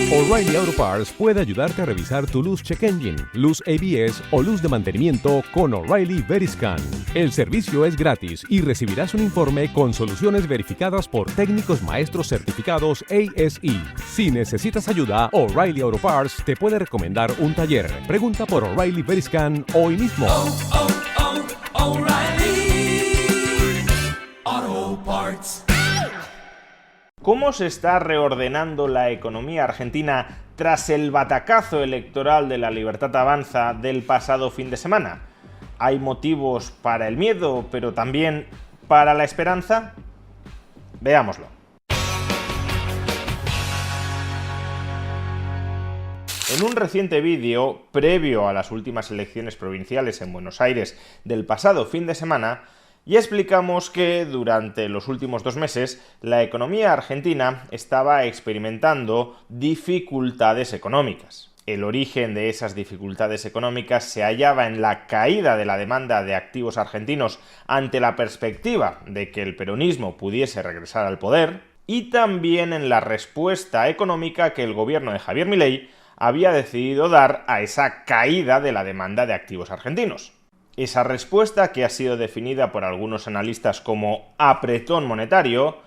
O'Reilly Auto Parts puede ayudarte a revisar tu luz check engine, luz ABS o luz de mantenimiento con O'Reilly Veriscan. El servicio es gratis y recibirás un informe con soluciones verificadas por técnicos maestros certificados ASE. Si necesitas ayuda, O'Reilly Auto Parts te puede recomendar un taller. Pregunta por O'Reilly Veriscan hoy mismo. O'Reilly Auto Parts. ¿Cómo se está reordenando la economía argentina tras el batacazo electoral de La Libertad Avanza del pasado fin de semana? ¿Hay motivos para el miedo, pero también para la esperanza? Veámoslo. En un reciente vídeo, previo a las últimas elecciones provinciales en Buenos Aires del pasado fin de semana, ya explicamos que durante los últimos 2 meses la economía argentina estaba experimentando dificultades económicas. El origen de esas dificultades económicas se hallaba en la caída de la demanda de activos argentinos ante la perspectiva de que el peronismo pudiese regresar al poder, y también en la respuesta económica que el gobierno de Javier Milei había decidido dar a esa caída de la demanda de activos argentinos. Esa respuesta, que ha sido definida por algunos analistas como apretón monetario,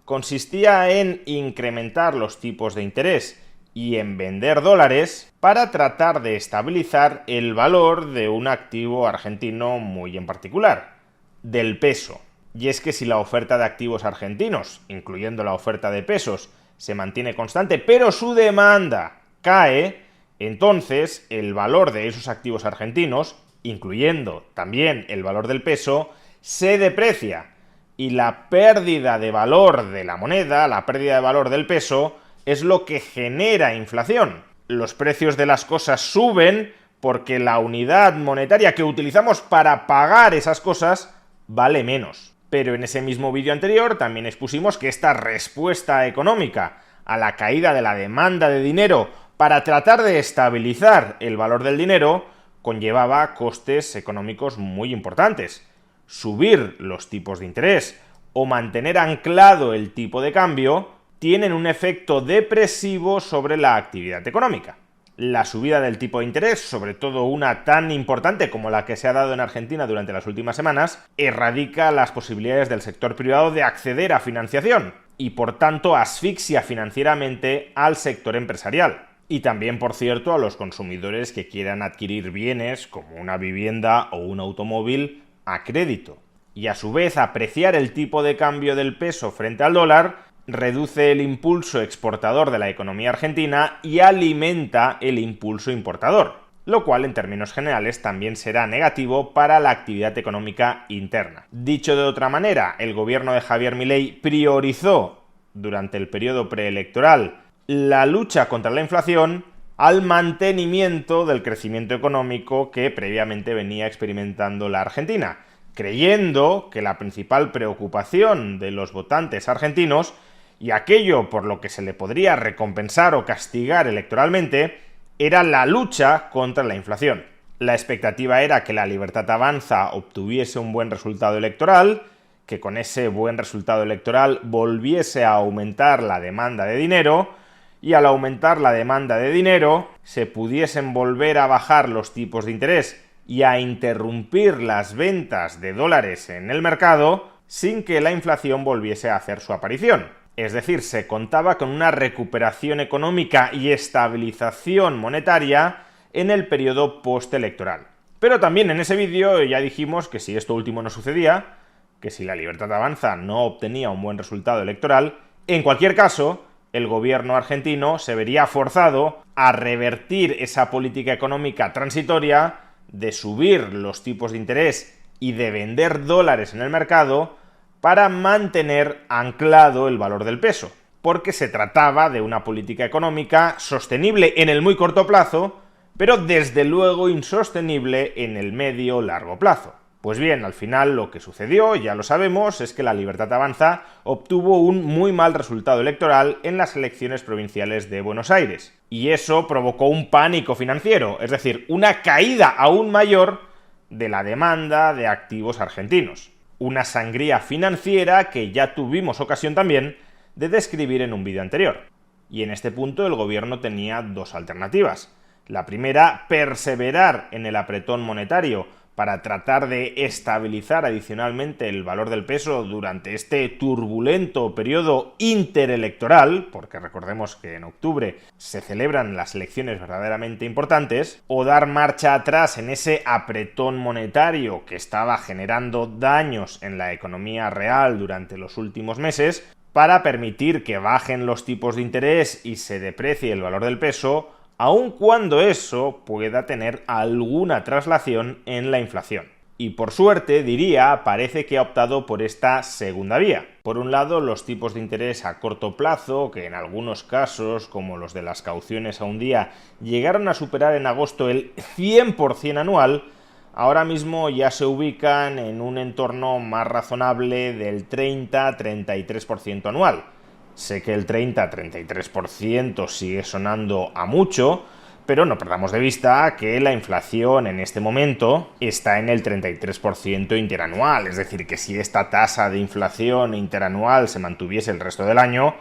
consistía en incrementar los tipos de interés y en vender dólares para tratar de estabilizar el valor de un activo argentino muy en particular, del peso. Y es que si la oferta de activos argentinos, incluyendo la oferta de pesos, se mantiene constante, pero su demanda cae, entonces el valor de esos activos argentinos, incluyendo también el valor del peso, se deprecia, y la pérdida de valor de la moneda, la pérdida de valor del peso, es lo que genera inflación. Los precios de las cosas suben porque la unidad monetaria que utilizamos para pagar esas cosas vale menos. Pero en ese mismo vídeo anterior también expusimos que esta respuesta económica a la caída de la demanda de dinero para tratar de estabilizar el valor del dinero conllevaba costes económicos muy importantes. Subir los tipos de interés o mantener anclado el tipo de cambio tienen un efecto depresivo sobre la actividad económica. La subida del tipo de interés, sobre todo una tan importante como la que se ha dado en Argentina durante las últimas semanas, erradica las posibilidades del sector privado de acceder a financiación y, por tanto, asfixia financieramente al sector empresarial. Y también, por cierto, a los consumidores que quieran adquirir bienes como una vivienda o un automóvil a crédito. Y a su vez, apreciar el tipo de cambio del peso frente al dólar reduce el impulso exportador de la economía argentina y alimenta el impulso importador, lo cual en términos generales también será negativo para la actividad económica interna. Dicho de otra manera, el gobierno de Javier Milei priorizó durante el periodo preelectoral la lucha contra la inflación al mantenimiento del crecimiento económico que previamente venía experimentando la Argentina, creyendo que la principal preocupación de los votantes argentinos, y aquello por lo que se le podría recompensar o castigar electoralmente, era la lucha contra la inflación. La expectativa era que La Libertad Avanza obtuviese un buen resultado electoral, que con ese buen resultado electoral volviese a aumentar la demanda de dinero, y al aumentar la demanda de dinero se pudiesen volver a bajar los tipos de interés y a interrumpir las ventas de dólares en el mercado sin que la inflación volviese a hacer su aparición. Es decir, se contaba con una recuperación económica y estabilización monetaria en el periodo postelectoral. Pero también en ese vídeo ya dijimos que si esto último no sucedía, que si La Libertad Avanza no obtenía un buen resultado electoral, en cualquier caso, el gobierno argentino se vería forzado a revertir esa política económica transitoria de subir los tipos de interés y de vender dólares en el mercado para mantener anclado el valor del peso, porque se trataba de una política económica sostenible en el muy corto plazo, pero desde luego insostenible en el medio-largo plazo. Pues bien, al final lo que sucedió, ya lo sabemos, es que La Libertad Avanza obtuvo un muy mal resultado electoral en las elecciones provinciales de Buenos Aires. Y eso provocó un pánico financiero, es decir, una caída aún mayor de la demanda de activos argentinos. Una sangría financiera que ya tuvimos ocasión también de describir en un vídeo anterior. Y en este punto el gobierno tenía dos alternativas. La primera, perseverar en el apretón monetario para tratar de estabilizar adicionalmente el valor del peso durante este turbulento periodo interelectoral, porque recordemos que en octubre se celebran las elecciones verdaderamente importantes, o dar marcha atrás en ese apretón monetario que estaba generando daños en la economía real durante los últimos meses, para permitir que bajen los tipos de interés y se deprecie el valor del peso, aun cuando eso pueda tener alguna traslación en la inflación. Y por suerte, diría, parece que ha optado por esta segunda vía. Por un lado, los tipos de interés a corto plazo, que en algunos casos, como los de las cauciones a un día, llegaron a superar en agosto el 100% anual, ahora mismo ya se ubican en un entorno más razonable del 30-33% anual. Sé que el 30-33% sigue sonando a mucho, pero no perdamos de vista que la inflación en este momento está en el 33% interanual, es decir, que si esta tasa de inflación interanual se mantuviese el resto del año,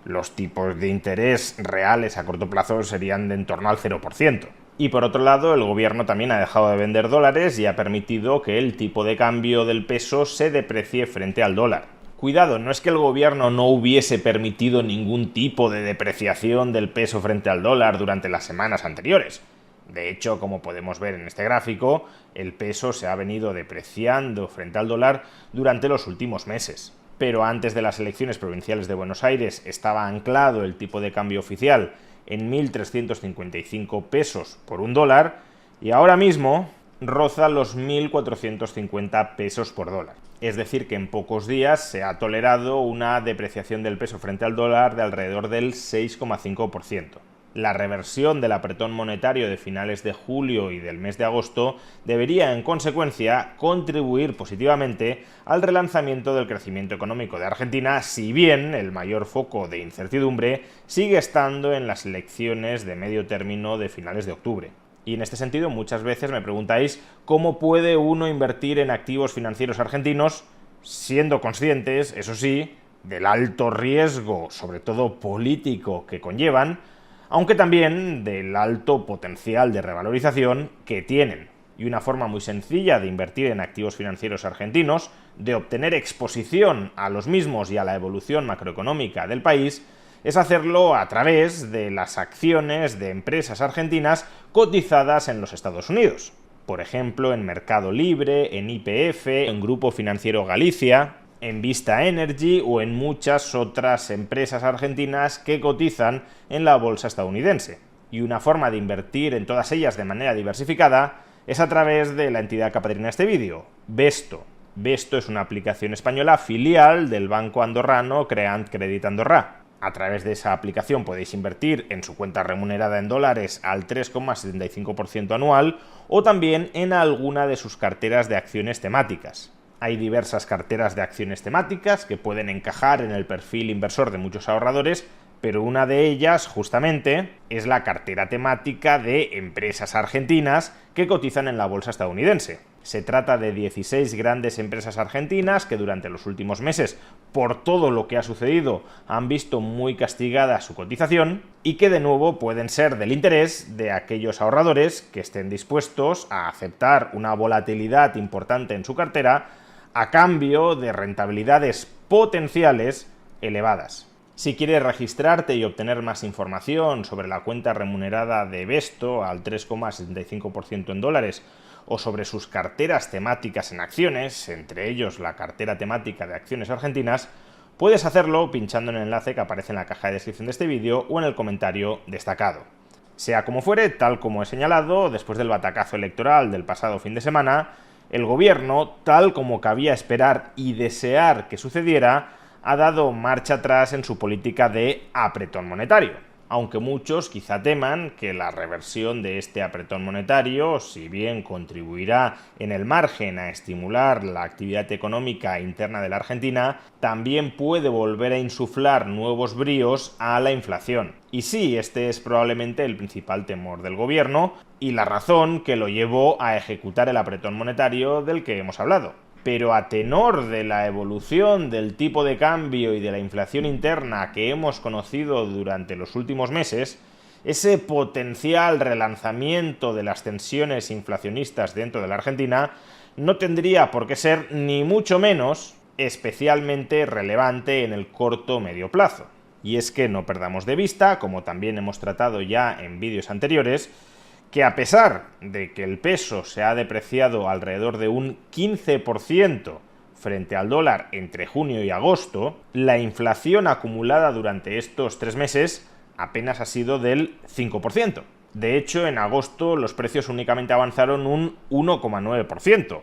los tipos de interés reales a corto plazo serían de en torno al 0%. Y por otro lado, el gobierno también ha dejado de vender dólares y ha permitido que el tipo de cambio del peso se deprecie frente al dólar. Cuidado, no es que el gobierno no hubiese permitido ningún tipo de depreciación del peso frente al dólar durante las semanas anteriores. De hecho, como podemos ver en este gráfico, el peso se ha venido depreciando frente al dólar durante los últimos meses. Pero antes de las elecciones provinciales de Buenos Aires estaba anclado el tipo de cambio oficial en 1.355 pesos por un dólar y ahora mismo roza los 1.450 pesos por dólar. Es decir, que en pocos días se ha tolerado una depreciación del peso frente al dólar de alrededor del 6,5%. La reversión del apretón monetario de finales de julio y del mes de agosto debería, en consecuencia, contribuir positivamente al relanzamiento del crecimiento económico de Argentina, si bien el mayor foco de incertidumbre sigue estando en las elecciones de medio término de finales de octubre. Y en este sentido, muchas veces me preguntáis cómo puede uno invertir en activos financieros argentinos, siendo conscientes, eso sí, del alto riesgo, sobre todo político, que conllevan, aunque también del alto potencial de revalorización que tienen. Y una forma muy sencilla de invertir en activos financieros argentinos, de obtener exposición a los mismos y a la evolución macroeconómica del país, es hacerlo a través de las acciones de empresas argentinas cotizadas en los Estados Unidos. Por ejemplo, en Mercado Libre, en YPF, en Grupo Financiero Galicia, en Vista Energy o en muchas otras empresas argentinas que cotizan en la bolsa estadounidense. Y una forma de invertir en todas ellas de manera diversificada es a través de la entidad que apadrina este vídeo, Besto. Besto es una aplicación española filial del banco andorrano Creant Credit Andorra. A través de esa aplicación podéis invertir en su cuenta remunerada en dólares al 3,75% anual o también en alguna de sus carteras de acciones temáticas. Hay diversas carteras de acciones temáticas que pueden encajar en el perfil inversor de muchos ahorradores, pero una de ellas, justamente, es la cartera temática de empresas argentinas que cotizan en la bolsa estadounidense. Se trata de 16 grandes empresas argentinas que durante los últimos meses, por todo lo que ha sucedido, han visto muy castigada su cotización y que de nuevo pueden ser del interés de aquellos ahorradores que estén dispuestos a aceptar una volatilidad importante en su cartera a cambio de rentabilidades potenciales elevadas. Si quieres registrarte y obtener más información sobre la cuenta remunerada de Besto al 3,75% en dólares o sobre sus carteras temáticas en acciones, entre ellos la cartera temática de acciones argentinas, puedes hacerlo pinchando en el enlace que aparece en la caja de descripción de este vídeo o en el comentario destacado. Sea como fuere, tal como he señalado, después del batacazo electoral del pasado fin de semana, el gobierno, tal como cabía esperar y desear que sucediera, ha dado marcha atrás en su política de apretón monetario. Aunque muchos quizá teman que la reversión de este apretón monetario, si bien contribuirá en el margen a estimular la actividad económica interna de la Argentina, también puede volver a insuflar nuevos bríos a la inflación. Y sí, este es probablemente el principal temor del gobierno y la razón que lo llevó a ejecutar el apretón monetario del que hemos hablado. pero a tenor de la evolución del tipo de cambio y de la inflación interna que hemos conocido durante los últimos meses, ese potencial relanzamiento de las tensiones inflacionistas dentro de la Argentina no tendría por qué ser ni mucho menos especialmente relevante en el corto o medio plazo. Y es que no perdamos de vista, como también hemos tratado ya en vídeos anteriores, que a pesar de que el peso se ha depreciado alrededor de un 15% frente al dólar entre junio y agosto, la inflación acumulada durante estos 3 meses apenas ha sido del 5%. De hecho, en agosto los precios únicamente avanzaron un 1,9%,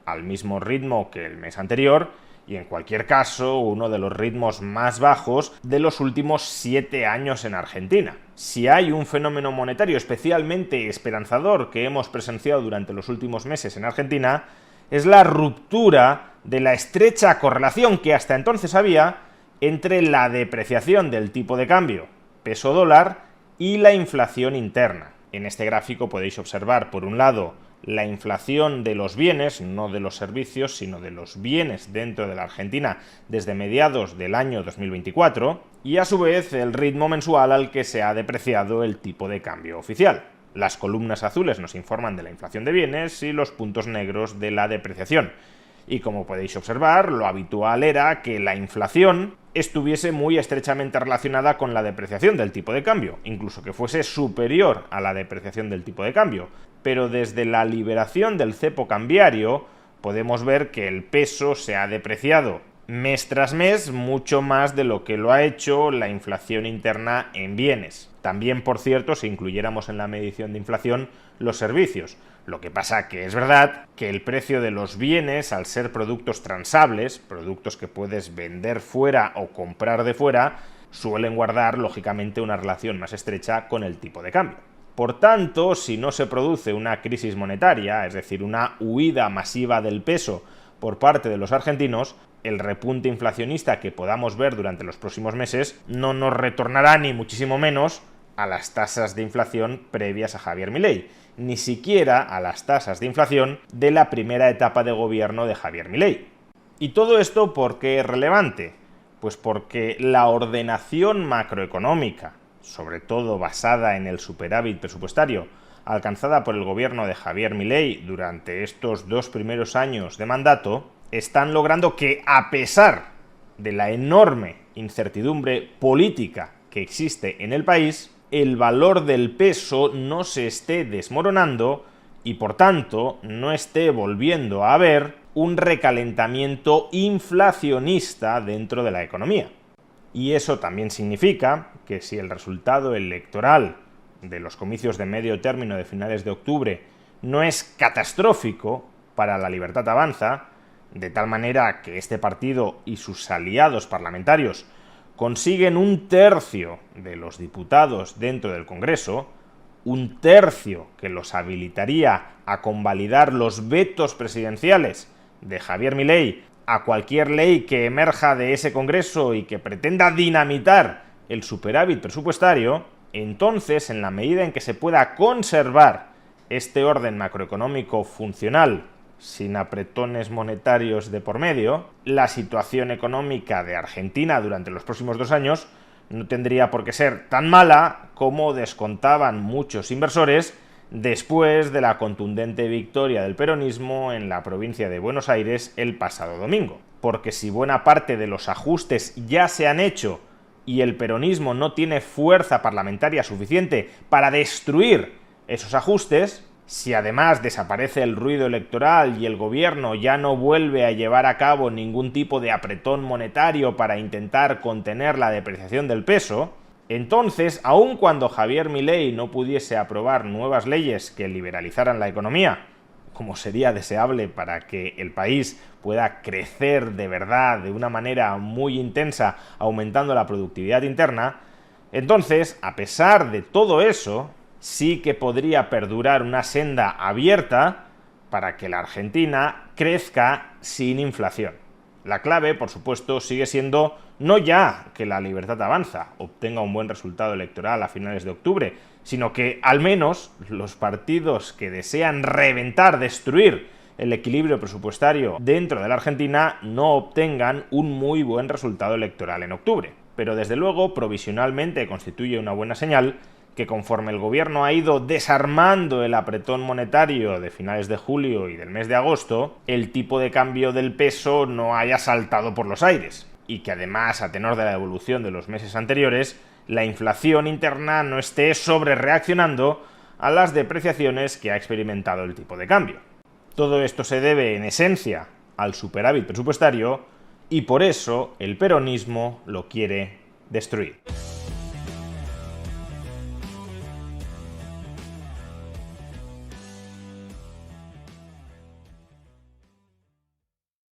al mismo ritmo que el mes anterior, y en cualquier caso uno de los ritmos más bajos de los últimos 7 años en Argentina. Si hay un fenómeno monetario especialmente esperanzador que hemos presenciado durante los últimos meses en Argentina, es la ruptura de la estrecha correlación que hasta entonces había entre la depreciación del tipo de cambio peso-dólar y la inflación interna. En este gráfico podéis observar, por un lado, la inflación de los bienes, no de los servicios, sino de los bienes dentro de la Argentina desde mediados del año 2024, y a su vez el ritmo mensual al que se ha depreciado el tipo de cambio oficial. Las columnas azules nos informan de la inflación de bienes y los puntos negros de la depreciación. Y como podéis observar, lo habitual era que la inflación estuviese muy estrechamente relacionada con la depreciación del tipo de cambio, incluso que fuese superior a la depreciación del tipo de cambio. Pero desde la liberación del cepo cambiario podemos ver que el peso se ha depreciado mes tras mes mucho más de lo que lo ha hecho la inflación interna en bienes. También, por cierto, si incluyéramos en la medición de inflación los servicios. Lo que pasa que es verdad que el precio de los bienes, al ser productos transables, productos que puedes vender fuera o comprar de fuera, suelen guardar, lógicamente, una relación más estrecha con el tipo de cambio. Por tanto, si no se produce una crisis monetaria, es decir, una huida masiva del peso por parte de los argentinos, el repunte inflacionista que podamos ver durante los próximos meses no nos retornará ni muchísimo menos a las tasas de inflación previas a Javier Milei, ni siquiera a las tasas de inflación de la primera etapa de gobierno de Javier Milei. ¿Y todo esto por qué es relevante? Pues porque la ordenación macroeconómica, sobre todo basada en el superávit presupuestario alcanzada por el gobierno de Javier Milei durante estos 2 primeros años de mandato, están logrando que, a pesar de la enorme incertidumbre política que existe en el país, el valor del peso no se esté desmoronando y, por tanto, no esté volviendo a haber un recalentamiento inflacionista dentro de la economía. Y eso también significa que si el resultado electoral de los comicios de medio término de finales de octubre no es catastrófico para La Libertad Avanza, de tal manera que este partido y sus aliados parlamentarios consiguen 1/3 de los diputados dentro del Congreso, 1/3 que los habilitaría a convalidar los vetos presidenciales de Javier Milei a cualquier ley que emerja de ese Congreso y que pretenda dinamitar el superávit presupuestario, entonces, en la medida en que se pueda conservar este orden macroeconómico funcional sin apretones monetarios de por medio, la situación económica de Argentina durante los próximos 2 años no tendría por qué ser tan mala como descontaban muchos inversores después de la contundente victoria del peronismo en la provincia de Buenos Aires el pasado domingo. Porque si buena parte de los ajustes ya se han hecho y el peronismo no tiene fuerza parlamentaria suficiente para destruir esos ajustes, si además desaparece el ruido electoral y el gobierno ya no vuelve a llevar a cabo ningún tipo de apretón monetario para intentar contener la depreciación del peso, entonces, aun cuando Javier Milei no pudiese aprobar nuevas leyes que liberalizaran la economía, como sería deseable para que el país pueda crecer de verdad de una manera muy intensa, aumentando la productividad interna, entonces, a pesar de todo eso, sí que podría perdurar una senda abierta para que la Argentina crezca sin inflación. La clave, por supuesto, sigue siendo no ya que La Libertad Avanza obtenga un buen resultado electoral a finales de octubre, sino que al menos los partidos que desean reventar, destruir el equilibrio presupuestario dentro de la Argentina no obtengan un muy buen resultado electoral en octubre. Pero desde luego, provisionalmente constituye una buena señal que conforme el gobierno ha ido desarmando el apretón monetario de finales de julio y del mes de agosto, el tipo de cambio del peso no haya saltado por los aires. Y que además, a tenor de la evolución de los meses anteriores, la inflación interna no esté sobrereaccionando a las depreciaciones que ha experimentado el tipo de cambio. Todo esto se debe, en esencia, al superávit presupuestario y por eso el peronismo lo quiere destruir.